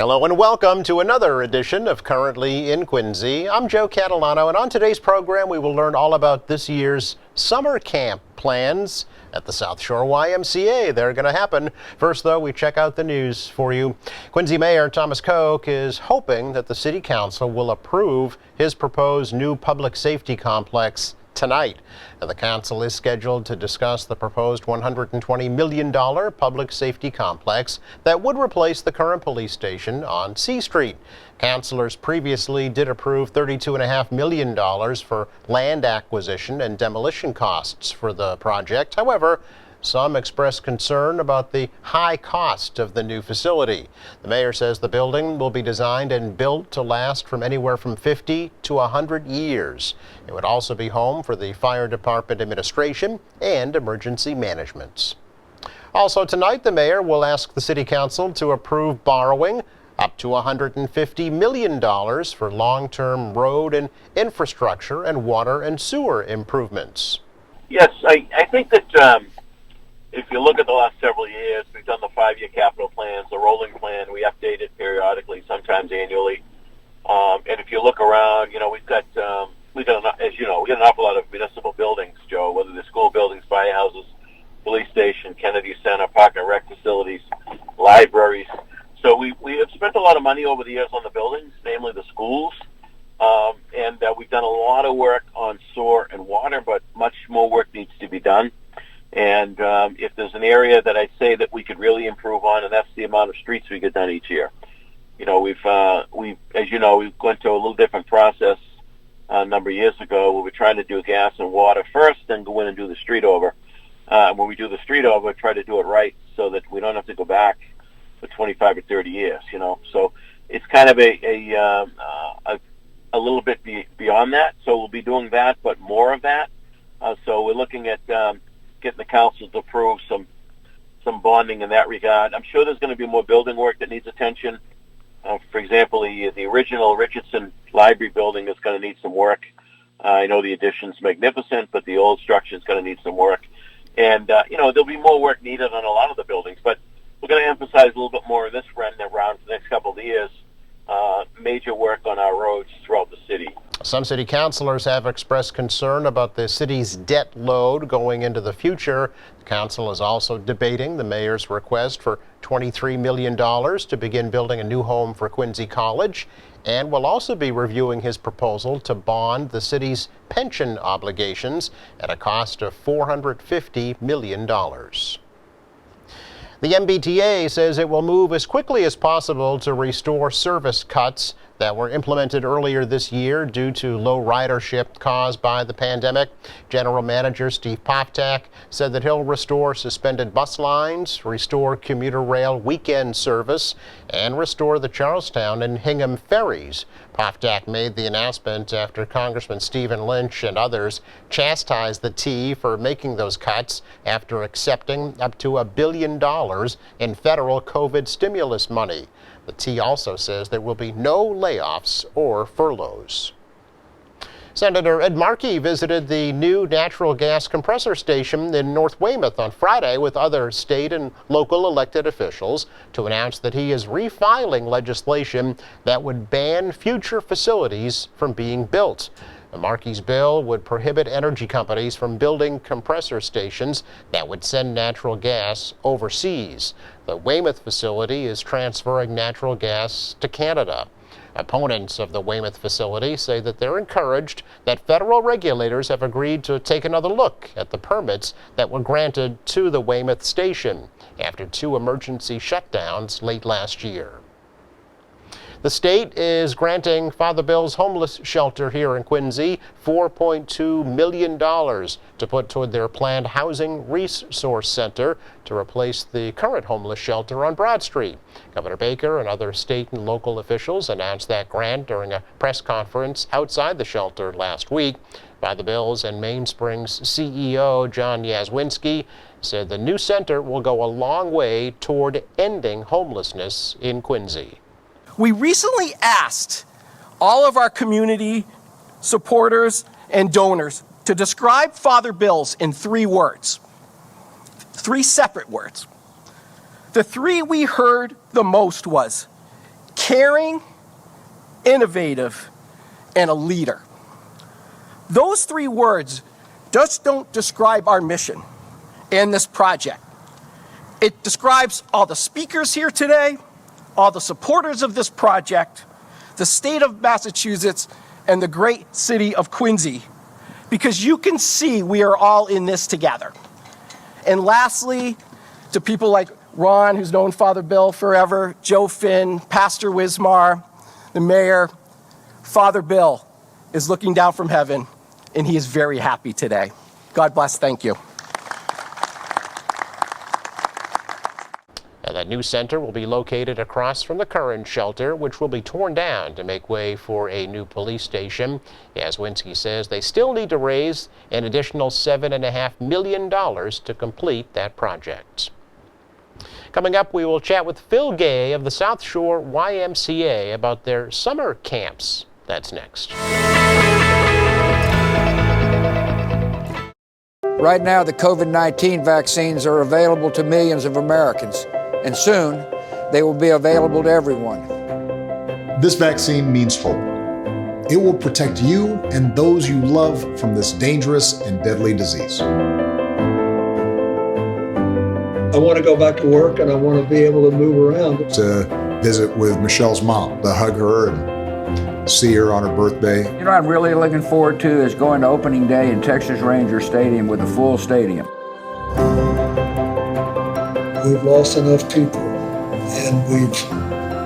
Hello and welcome to another edition of Currently in Quincy. I'm Joe Catalano, and on today's program we will learn all about this year's summer camp plans at the South Shore YMCA. They're going to happen. First, though, we check out the news for you. Quincy Mayor Thomas Koch is hoping that the City Council will approve his proposed new public safety complex tonight. The council is scheduled to discuss the proposed $120 million public safety complex that would replace the current police station on C Street. Councilors previously did approve $32.5 million for land acquisition and demolition costs for the project. However, some expressed concern about the high cost of the new facility. The mayor says the building will be designed and built to last from anywhere from 50 to 100 years. It would also be home for the fire department administration and emergency management. Also tonight, the mayor will ask the city council to approve borrowing up to $150 million for long-term road and infrastructure and water and sewer improvements. Yes, I think that if you look at the last several years, we've done the 5-year capital plans, the rolling plan. We update it periodically, sometimes annually. And if you look around, we've got we got an awful lot of municipal buildings, Joe, whether they're school buildings, firehouses, police station, Kennedy Center, park and rec facilities, libraries. So we have spent a lot of money over the years on the buildings, namely the schools. And we've done a lot of work on sewer and water, but much more work needs to be done. And if there's an area that I'd say that we could really improve on, and that's the amount of streets we get done each year. We've went to a little different process a number of years ago where we're trying to do gas and water first, then go in and do the street over. When we do the street over, try to do it right so that we don't have to go back for 25 or 30 years, So it's kind of a little bit beyond that. So we'll be doing that, but more of that. So we're looking at getting the council to approve some bonding in that regard. I'm sure there's going to be more building work that needs attention. For example, the original Richardson Library building is going to need some work. I know the addition's magnificent, but the old structure is going to need some work. And, there'll be more work needed on a lot of the buildings, but we're going to emphasize a little bit more in this round for the next couple of years, major work on our roads throughout the city. Some city councilors have expressed concern about the city's debt load going into the future. The council is also debating the mayor's request for $23 million to begin building a new home for Quincy College, and will also be reviewing his proposal to bond the city's pension obligations at a cost of $450 million. The MBTA says it will move as quickly as possible to restore service cuts that were implemented earlier this year due to low ridership caused by the pandemic. General Manager Steve Poftak said that he'll restore suspended bus lines, restore commuter rail weekend service, and restore the Charlestown and Hingham ferries. Poftak made the announcement after Congressman Stephen Lynch and others chastised the T for making those cuts after accepting up to $1 billion in federal COVID stimulus money. The T also says there will be no layoffs or furloughs. Senator Ed Markey visited the new natural gas compressor station in North Weymouth on Friday with other state and local elected officials to announce that he is refiling legislation that would ban future facilities from being built. Markey's bill would prohibit energy companies from building compressor stations that would send natural gas overseas. The Weymouth facility is transferring natural gas to Canada. Opponents of the Weymouth facility say that they're encouraged that federal regulators have agreed to take another look at the permits that were granted to the Weymouth station after 2 emergency shutdowns late last year. The state is granting Father Bill's homeless shelter here in Quincy $4.2 million to put toward their planned housing resource center to replace the current homeless shelter on Broad Street. Governor Baker and other state and local officials announced that grant during a press conference outside the shelter last week. Father Bill's and Mainspring's CEO John Yazwinski said the new center will go a long way toward ending homelessness in Quincy. We recently asked all of our community supporters and donors to describe Father Bill's in 3 words, 3 separate words. The 3 we heard the most was caring, innovative, and a leader. Those three words just don't describe our mission and this project. It describes all the speakers here today, all the supporters of this project, the state of Massachusetts, and the great city of Quincy, because you can see we are all in this together. And lastly, to people like Ron, who's known Father Bill forever, Joe Finn, Pastor Wismar, the mayor, Father Bill is looking down from heaven, and he is very happy today. God bless, thank you. And that new center will be located across from the current shelter, which will be torn down to make way for a new police station. Yazwinski says they still need to raise an additional $7.5 million to complete that project. Coming up, we will chat with Phil Gay of the South Shore YMCA about their summer camps. That's next. Right now, the COVID-19 vaccines are available to millions of Americans, and soon they will be available to everyone. This vaccine means hope. It will protect you and those you love from this dangerous and deadly disease. I want to go back to work and I want to be able to move around. To visit with Michelle's mom, to hug her and see her on her birthday. You know what I'm really looking forward to is going to opening day in Texas Ranger Stadium with a full stadium. We've lost enough people and we've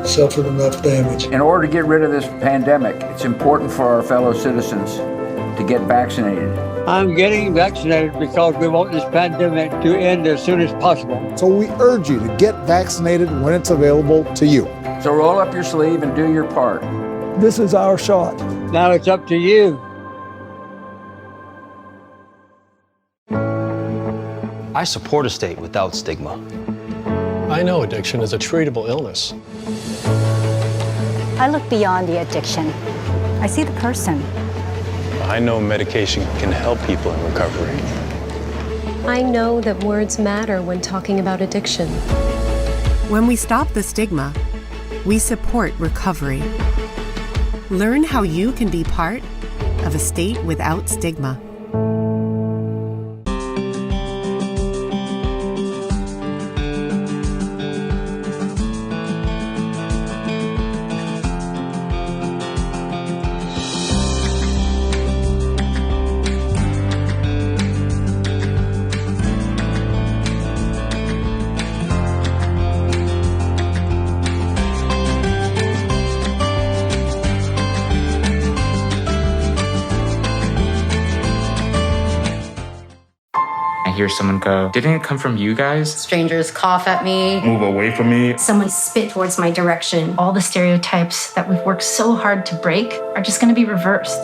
suffered enough damage. In order to get rid of this pandemic, it's important for our fellow citizens to get vaccinated. I'm getting vaccinated because we want this pandemic to end as soon as possible. So we urge you to get vaccinated when it's available to you. So roll up your sleeve and do your part. This is our shot. Now it's up to you. I support a state without stigma. I know addiction is a treatable illness. I look beyond the addiction. I see the person. I know medication can help people in recovery. I know that words matter when talking about addiction. When we stop the stigma, we support recovery. Learn how you can be part of a state without stigma. Hear someone go, "Didn't it come from you guys?" Strangers cough at me. Move away from me. Someone spit towards my direction. All the stereotypes that we've worked so hard to break are just going to be reversed.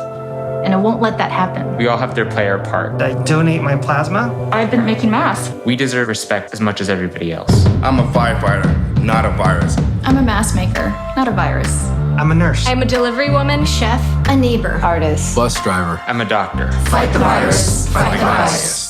And I won't let that happen. We all have to play our part. I donate my plasma. I've been making masks. We deserve respect as much as everybody else. I'm a firefighter, not a virus. I'm a mask maker, not a virus. I'm a nurse. I'm a delivery woman, chef, a neighbor, artist, Bus driver. I'm a doctor. Fight the virus. Fight the virus.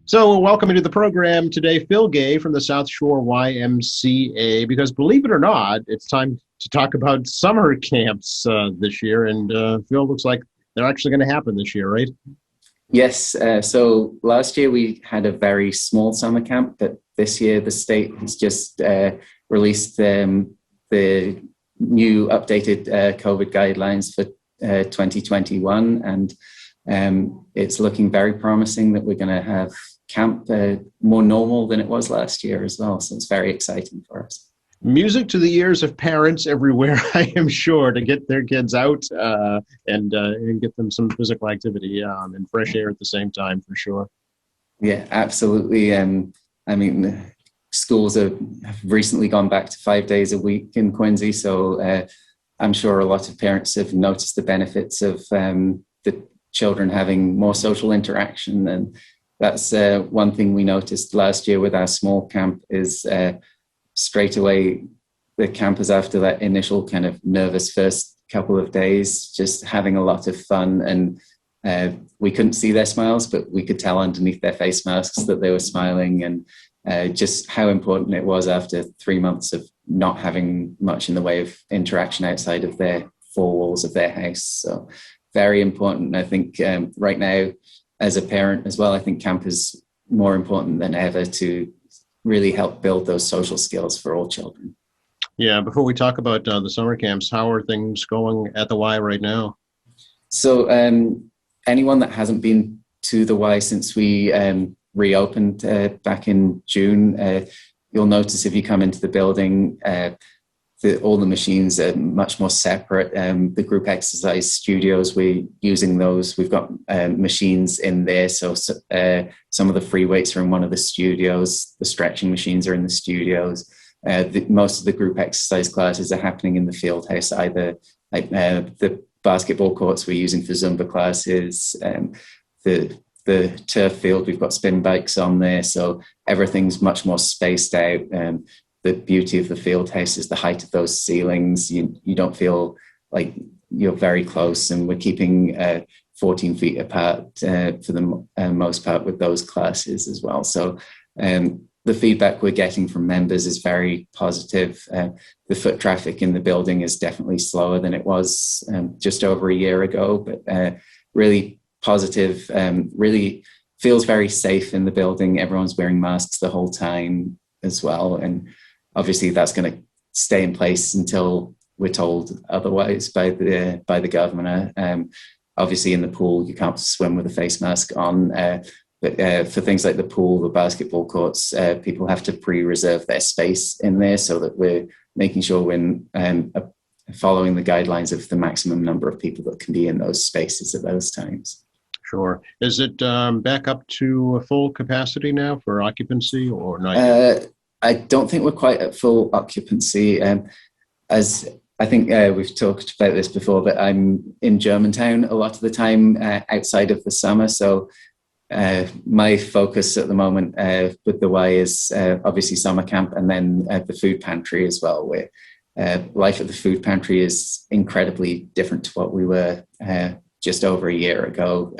So welcome into the program today, Phil Gay from the South Shore YMCA, because believe it or not, it's time to talk about summer camps this year. And Phil, looks like they're actually going to happen this year, right? Yes. So last year we had a very small summer camp, but this year the state has just released the new updated COVID guidelines for 2021. And it's looking very promising that we're going to have camp more normal than it was last year as well. So it's very exciting for us. Music to the ears of parents everywhere, I am sure, to get their kids out and get them some physical activity and fresh air at the same time, for sure. Yeah, absolutely. I mean, schools have recently gone back to 5 days a week in Quincy. So I'm sure a lot of parents have noticed the benefits of the children having more social interaction. And that's one thing we noticed last year with our small camp is straight away the campers, after that initial kind of nervous first couple of days, just having a lot of fun. And we couldn't see their smiles, but we could tell underneath their face masks that they were smiling, and just how important it was after 3 months of not having much in the way of interaction outside of their four walls of their house. So very important. I think right now, as a parent as well, I think camp is more important than ever to really help build those social skills for all children. Yeah, before we talk about the summer camps, how are things going at the Y right now? So anyone that hasn't been to the Y since we reopened back in June, you'll notice if you come into the building, all the machines are much more separate. The group exercise studios, we're using those. We've got machines in there. So some of the free weights are in one of the studios. The stretching machines are in the studios. Most of the group exercise classes are happening in the field house, either like the basketball courts we're using for Zumba classes, the turf field, we've got spin bikes on there. So everything's much more spaced out. The beauty of the field house is the height of those ceilings. You don't feel like you're very close, and we're keeping 14 feet apart for the most part with those classes as well. So the feedback we're getting from members is very positive. The foot traffic in the building is definitely slower than it was just over a year ago, but really positive, really feels very safe in the building. Everyone's wearing masks the whole time as well. And obviously that's going to stay in place until we're told otherwise by the governor. Obviously in the pool, you can't swim with a face mask on. But for things like the pool, the basketball courts, people have to pre-reserve their space in there so that we're making sure we're following the guidelines of the maximum number of people that can be in those spaces at those times. Sure. Is it back up to full capacity now for occupancy or not? I don't think we're quite at full occupancy. As I think we've talked about this before, but I'm in Germantown a lot of the time outside of the summer. So my focus at the moment with the Y is obviously summer camp, and then the food pantry as well, where life at the food pantry is incredibly different to what we were just over a year ago.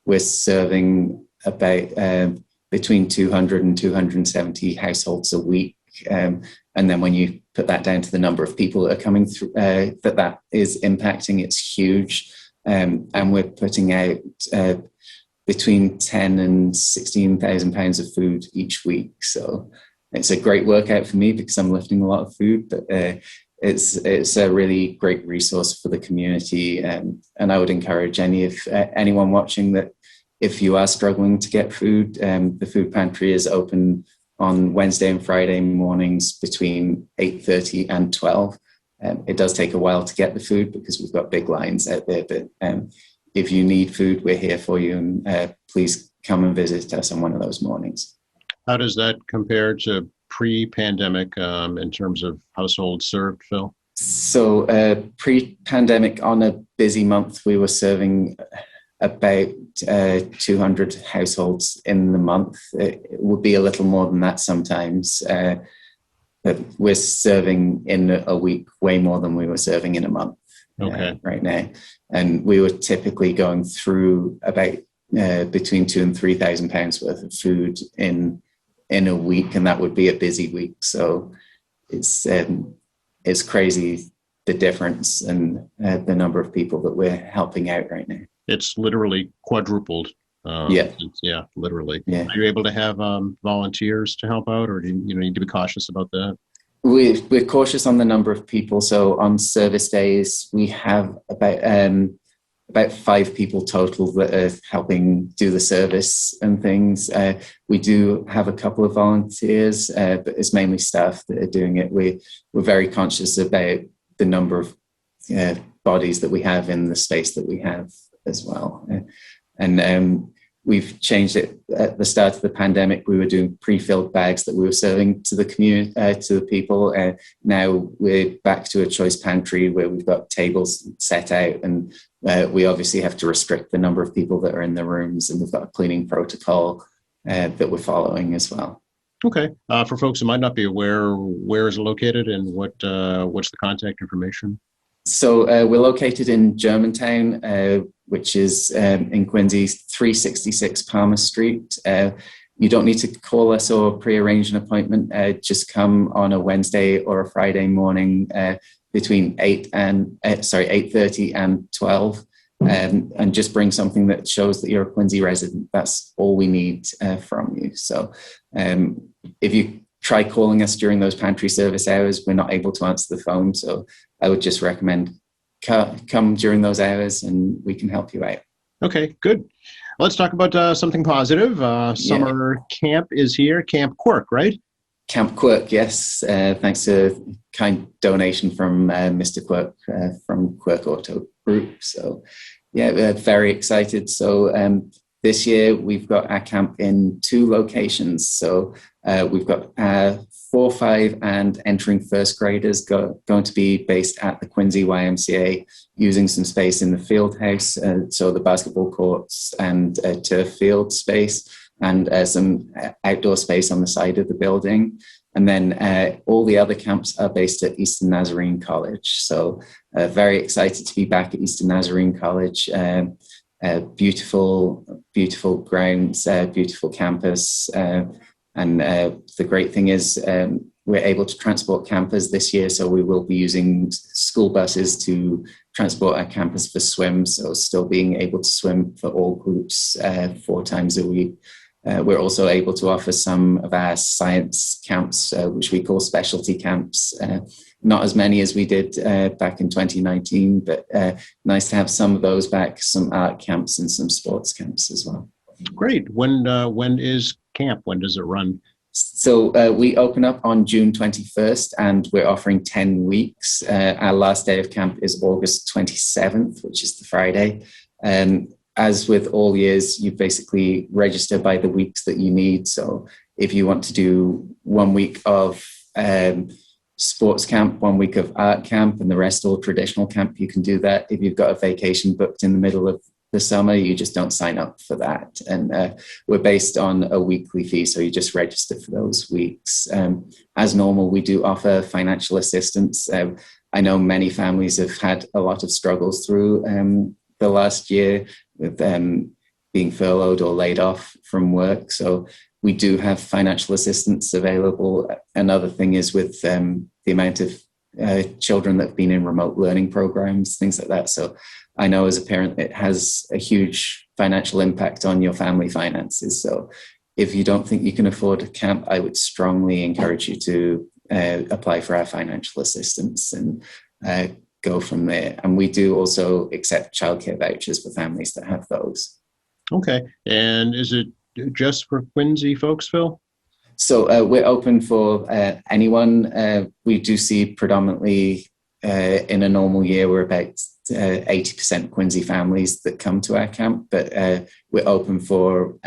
We're serving about between 200 and 270 households a week. And then when you put that down to the number of people that are coming through, that is impacting, it's huge. And we're putting out between 10 and 16,000 pounds of food each week. So it's a great workout for me because I'm lifting a lot of food, but it's a really great resource for the community. And I would encourage anyone watching that if you are struggling to get food, the food pantry is open on Wednesday and Friday mornings between 8:30 and 12. It does take a while to get the food because we've got big lines out there, but if you need food, we're here for you, and please come and visit us on one of those mornings. How does that compare to pre-pandemic in terms of households served, Phil? So pre-pandemic, on a busy month, we were serving about 200 households in the month. It would be a little more than that sometimes. But we're serving in a week way more than we were serving in a month right now. And we were typically going through about between £2,000 and £3,000 worth of food in a week, and that would be a busy week. So it's crazy the difference and the number of people that we're helping out right now. It's literally quadrupled. Yeah, literally. Yeah. Are you able to have volunteers to help out, or do you need to be cautious about that? We're cautious on the number of people. So on service days, we have about 5 people total that are helping do the service and things. We do have a couple of volunteers, but it's mainly staff that are doing it. We're very conscious about the number of bodies that we have in the space that we have as well. And we've changed it at the start of the pandemic. We were doing pre-filled bags that we were serving to the community, to the people. Now we're back to a choice pantry where we've got tables set out, and we obviously have to restrict the number of people that are in the rooms, and we've got a cleaning protocol that we're following as well. Okay. For folks who might not be aware, where is it located and what's the contact information? So we're located in Germantown, which is in Quincy, 366 Palmer Street. You don't need to call us or pre-arrange an appointment. Just come on a Wednesday or a Friday morning between 8:30 and 12, and just bring something that shows that you're a Quincy resident. That's all we need from you. So if you try calling us during those pantry service hours, we're not able to answer the phone. So I would just recommend come during those hours and we can help you out. Okay, good. Let's talk about something positive. Summer camp is here, Camp Quirk, right? Camp Quirk, yes. Thanks to a kind donation from Mr. Quirk from Quirk Auto Group. So yeah, we're very excited. So this year we've got our camp in 2 locations. So we've got 4, 5 and entering first graders going to be based at the Quincy YMCA, using some space in the field house, so the basketball courts and turf field space, and some outdoor space on the side of the building. And then all the other camps are based at Eastern Nazarene College. So very excited to be back at Eastern Nazarene College. Beautiful grounds, beautiful campus. And the great thing is we're able to transport campers this year, so we will be using school buses to transport our campers for swims, so still being able to swim for all groups 4 times a week. We're also able to offer some of our science camps, which we call specialty camps. Not as many as we did back in 2019, but nice to have some of those back, some art camps and some sports camps as well. Great. When is camp? When does it run? So we open up on June 21st and we're offering 10 weeks. Our last day of camp is August 27th, which is the Friday. As with all years, you basically register by the weeks that you need. So if you want to do 1 week of sports camp, 1 week of art camp, and the rest all traditional camp, you can do that. If you've got a vacation booked in the middle of the summer, you just don't sign up for that. And we're based on a weekly fee, so you just register for those weeks. As normal, we do offer financial assistance. I know many families have had a lot of struggles through the last year with being furloughed or laid off from work. So we do have financial assistance available. Another thing is with the amount of children that have been in remote learning programs, things like that. So I know as a parent, it has a huge financial impact on your family finances. So if you don't think you can afford a camp, I would strongly encourage you to apply for our financial assistance and go from there. And we do also accept childcare vouchers for families that have those. Okay. And is it just for Quincy folks, Phil? So we're open for anyone. We do see predominantly in a normal year, we're about 80% Quincy families that come to our camp, but we're open for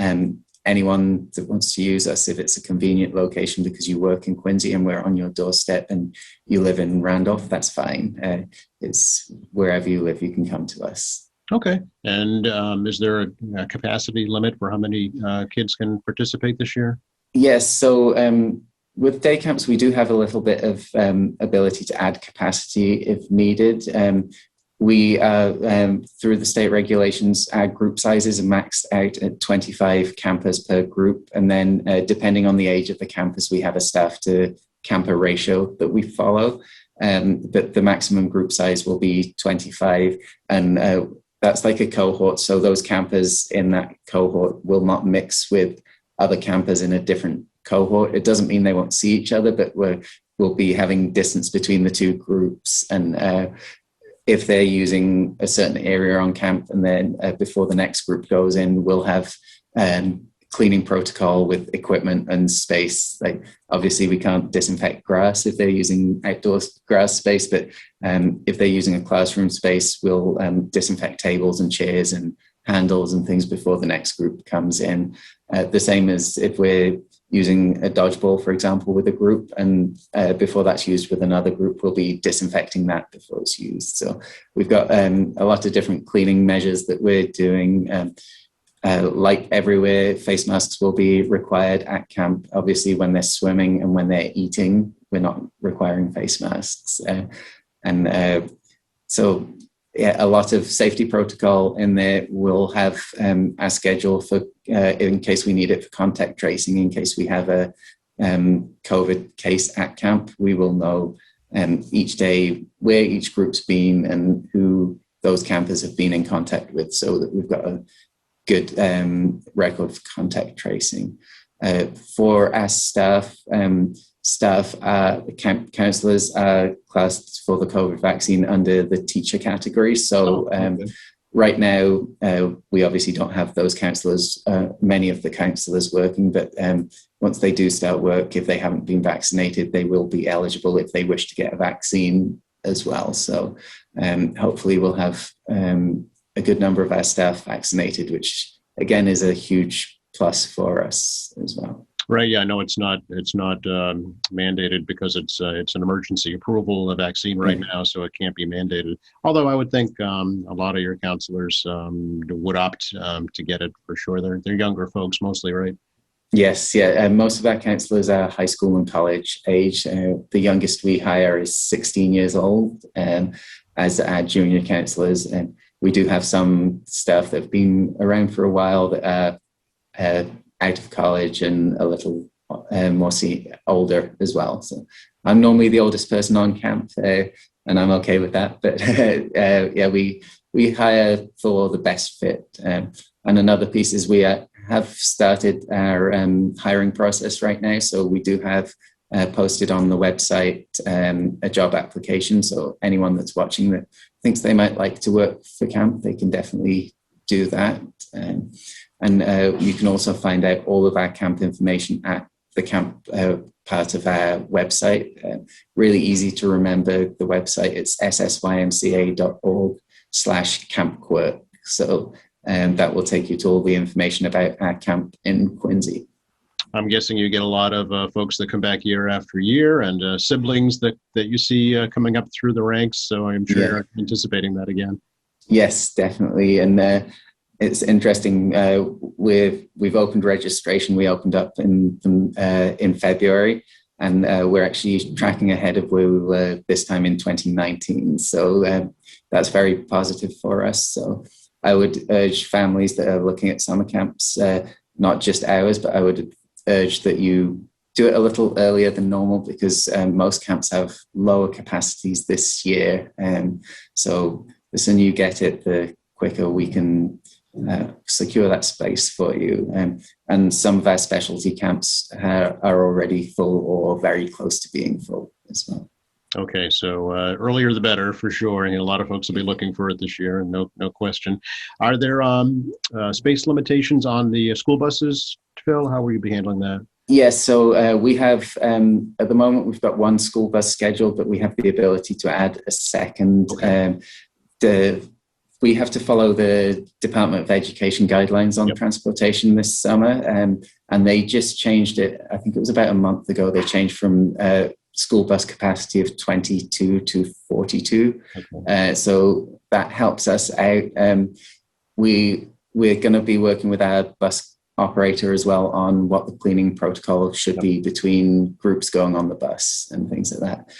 anyone that wants to use us if it's a convenient location because you work in Quincy and we're on your doorstep and you live in Randolph, that's fine. It's wherever you live, you can come to us. Okay. And is there a capacity limit for how many kids can participate this year? Yes. So with day camps, we do have a little bit of ability to add capacity if needed. We, through the state regulations, our group sizes are maxed out at 25 campers per group. And then depending on the age of the campus, we have a staff to camper ratio that we follow. But the maximum group size will be 25. And that's like a cohort. So those campers in that cohort will not mix with other campers in a different cohort. It doesn't mean they won't see each other, but we'll be having distance between the 2 groups. And if they're using a certain area on camp and then before the next group goes in, we'll have cleaning protocol with equipment and space. Like obviously we can't disinfect grass if they're using outdoor grass space, but if they're using a classroom space, we'll disinfect tables and chairs and handles and things before the next group comes in. The same as if we're using a dodgeball, for example, with a group, and before that's used with another group, we'll be disinfecting that before it's used. So we've got a lot of different cleaning measures that we're doing. like everywhere, face masks will be required at camp. Obviously, when they're swimming and when they're eating, we're not requiring face masks. So a lot of safety protocol in there. We'll have our schedule for in case we need it for contact tracing, in case we have a COVID case at camp. We will know each day where each group's been and who those campers have been in contact with, so that we've got a good record of contact tracing. For our staff, camp counselors are classed for the COVID vaccine under the teacher category. So right now, we obviously don't have those counselors, many of the counselors working, but once they do start work, if they haven't been vaccinated, they will be eligible if they wish to get a vaccine as well. So hopefully we'll have a good number of our staff vaccinated, which again is a huge plus for us as well. Right. Yeah, I know it's not mandated because it's an emergency approval of vaccine right now, so it can't be mandated. Although I would think a lot of your counselors would opt to get it for sure. They're younger folks mostly, right? Yes, yeah. Most of our counselors are high school and college age. The youngest we hire is 16 years old as our junior counselors. And we do have some staff that have been around for a while that are out of college and a little more older as well. So I'm normally the oldest person on camp, and I'm okay with that. But we hire for the best fit. And another piece is we have started our hiring process right now. So we do have posted on the website a job application. So anyone that's watching that thinks they might like to work for camp, they can definitely do that. And you can also find out all of our camp information at the camp part of our website. Really easy to remember the website. It's ssymca.org/campquirk. So that will take you to all the information about our camp in Quincy. I'm guessing you get a lot of folks that come back year after year, and siblings that you see coming up through the ranks. So I'm sure you're anticipating that again. Yes, definitely. And it's interesting. We've opened registration. We opened up in February, and we're actually tracking ahead of where we were this time in 2019. So that's very positive for us. So I would urge families that are looking at summer camps, not just ours, but I would urge that you do it a little earlier than normal, because most camps have lower capacities this year. So the sooner you get it, the quicker we can secure that space for you. And some of our specialty camps are already full or very close to being full as well. Okay, so earlier the better for sure. And a lot of folks will be looking for it this year, and no question. Are there space limitations on the school buses, Phil? How will you be handling that? Yes, so we have, at the moment, we've got one school bus scheduled, but we have the ability to add a second. Okay. We have to follow the Department of Education guidelines on transportation this summer, and they just changed it. I think it was about a month ago. They changed from school bus capacity of 22 to 42. Okay. So that helps us out. We're going to be working with our bus operator as well on what the cleaning protocol should be between groups going on the bus and things like that.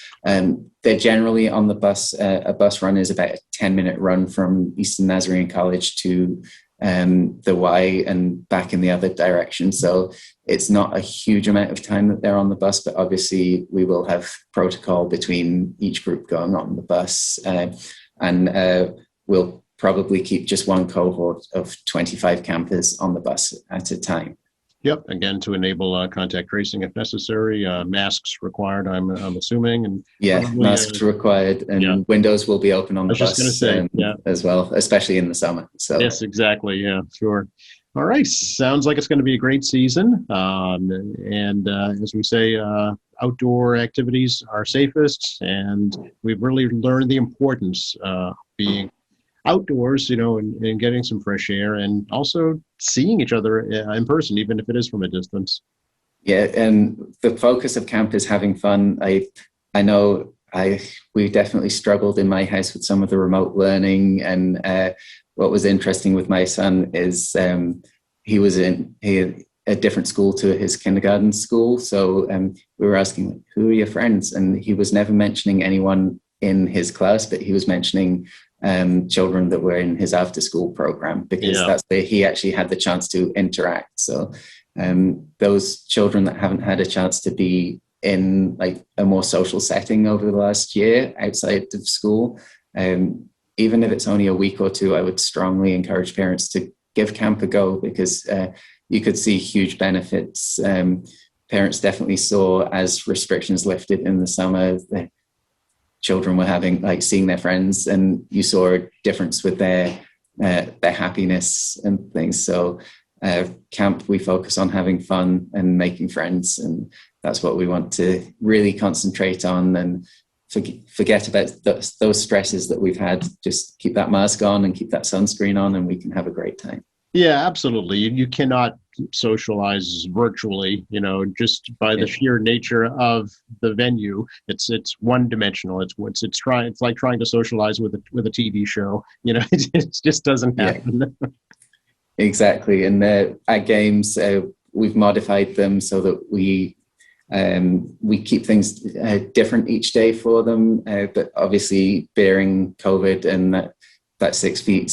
They're generally on the bus. A bus run is about a 10-minute run from Eastern Nazarene College to the Y and back in the other direction. So it's not a huge amount of time that they're on the bus, but obviously we will have protocol between each group going on the bus. And we'll probably keep just one cohort of 25 campers on the bus at a time. Yep. Again, to enable contact tracing if necessary. Masks required, I'm assuming. And masks required, and windows will be open on the bus. I was just going to say, as well, especially in the summer. So yes, exactly. Yeah, sure. All right. Sounds like it's going to be a great season. And as we say, outdoor activities are safest, and we've really learned the importance of being outdoors, and getting some fresh air, and also seeing each other in person, even if it is from a distance. Yeah, and the focus of camp is having fun. I know we definitely struggled in my house with some of the remote learning, and what was interesting with my son is he was in a different school to his kindergarten school. So we were asking, who are your friends? And he was never mentioning anyone in his class, but he was mentioning children that were in his after school program, because that's where he actually had the chance to interact. So those children that haven't had a chance to be in like a more social setting over the last year outside of school, even if it's only a week or two, I would strongly encourage parents to give camp a go, because you could see huge benefits. Parents definitely saw, as restrictions lifted in the summer, the children were having, like, seeing their friends, and you saw a difference with their happiness and things. So camp, we focus on having fun and making friends, and that's what we want to really concentrate on, and forget about those stresses that we've had. Just keep that mask on and keep that sunscreen on, and we can have a great time. Yeah, absolutely. You cannot socialize virtually, just by the sheer nature of the venue. It's one dimensional. It's like trying to socialize with a TV show. It just doesn't happen. Yeah. Exactly. And at games, we've modified them so that we keep things different each day for them, but obviously bearing COVID and that 6 feet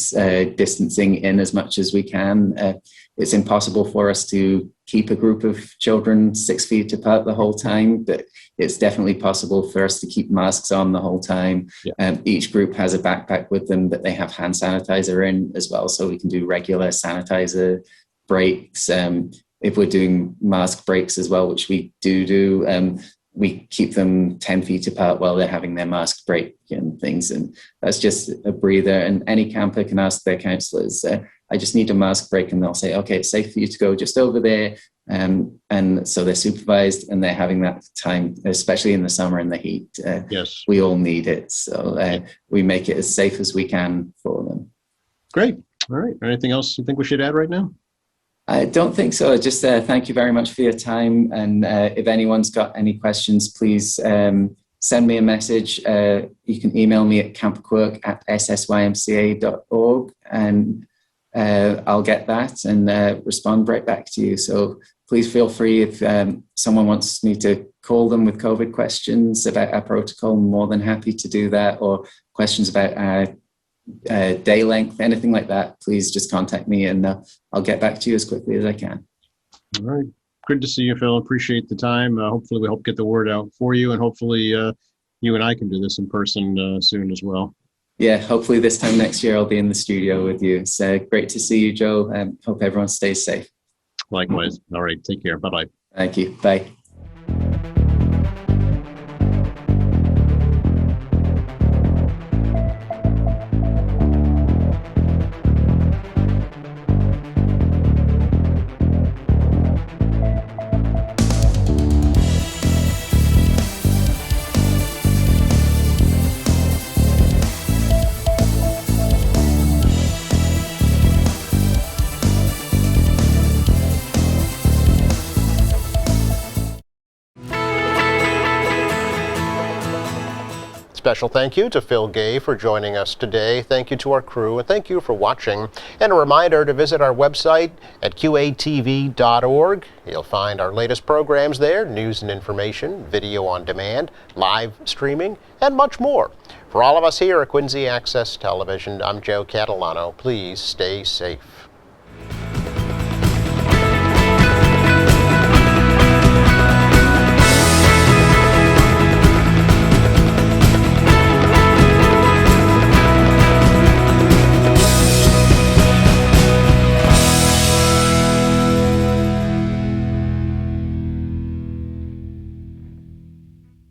distancing in as much as we can. It's impossible for us to keep a group of children 6 feet apart the whole time, but it's definitely possible for us to keep masks on the whole time. Each group has a backpack with them that they have hand sanitizer in as well, so we can do regular sanitizer breaks. If we're doing mask breaks as well, which we do, we keep them 10 feet apart while they're having their mask break and things. And that's just a breather. And any camper can ask their counselors, I just need a mask break. And they'll say, okay, it's safe for you to go just over there. And so they're supervised and they're having that time, especially in the summer and the heat. Yes. We all need it. So we make it as safe as we can for them. Great. All right. Anything else you think we should add right now? I don't think so. Just thank you very much for your time. And if anyone's got any questions, please send me a message. You can email me at campquirk@ssymca.org, and I'll get that and respond right back to you. So please feel free, if someone wants me to call them with COVID questions about our protocol, I'm more than happy to do that, or questions about our day length, anything like that, please just contact me and I'll get back to you as quickly as I can. All right. Good to see you, Phil. Appreciate the time. Hopefully we help get the word out for you, and hopefully you and I can do this in person soon as well. Yeah, hopefully this time next year I'll be in the studio with you. It's great to see you, Joe. Hope everyone stays safe. Likewise. All right. Take care. Bye-bye. Thank you. Bye. Special thank you to Phil Gay for joining us today. Thank you to our crew, and thank you for watching. And a reminder to visit our website at qatv.org. You'll find our latest programs there, news and information, video on demand, live streaming, and much more. For all of us here at Quincy Access Television, I'm Joe Catalano. Please stay safe.